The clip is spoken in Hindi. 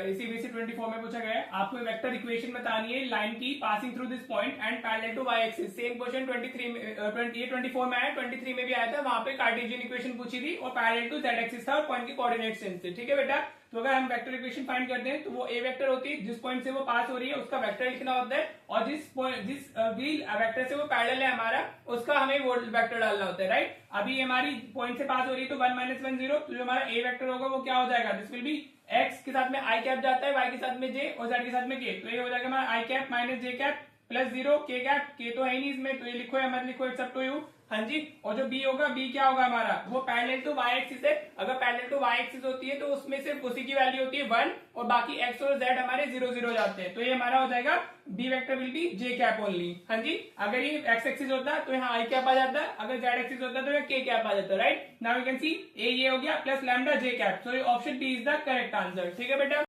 इसी बीसी 24 में पूछा गया है, आपको वेक्टर इक्वेशन बतानी है लाइन की passing through this point and parallel to y axis. Same question 23 में 24 में आया, 23 में भी आया था, वहां पे कार्टेशियन इक्वेशन पूछी थी और पैरेलल टू जेड एक्सिस था और पॉइंट की कोऑर्डिनेट सेंस थे। ठीक है बेटा, तो अगर हम वेक्टर इक्वेशन फाइंड करते हैं तो वो ए वेक्टर होती है, जिस पॉइंट से वो पास हो रही है उसका वेक्टर लिखना होता है, और जिस वेक्टर से वो पैरेलल है हमारा उसका हमें वो वेक्टर डालना होता है। राइट, अभी हमारी पॉइंट से पास हो रही है तो 1 - 1 0, तो जो हमारा ए वेक्टर होगा वो क्या हो जाएगा, दिस विल बी एक्स के साथ में आई कैप जाता है, वाई के साथ में जे और जेड के साथ में के, तो ये हो जाएगा हमारा आई कैप माइनस जे कैप प्लस 0 के कैप, के तो है ही नहीं इसमें, तो ये लिखो या मत लिखो इट्स अप टू यू। हाँ जी, और जो बी होगा, बी क्या होगा हमारा, वो पैरेलल टू वाई एक्सिस है, अगर पैरेलल टू वाई एक्सिस होती है तो उसमें सिर्फ उसी की वैल्यू होती है 1 और बाकी एक्स और जेड हमारे 0 0 जाते हैं, तो ये हमारा हो जाएगा b vector will be j cap only. हाँ जी, अगर ये एक्स एक्सिस होता है तो यहाँ आई कैप आ जाता है, अगर जेड एक्सिस होता है तो यहाँ के कैप आ जाता है। Right, now you can see a ये हो गया plus lambda J cap, so option B is the correct answer. ठीक है बेटा।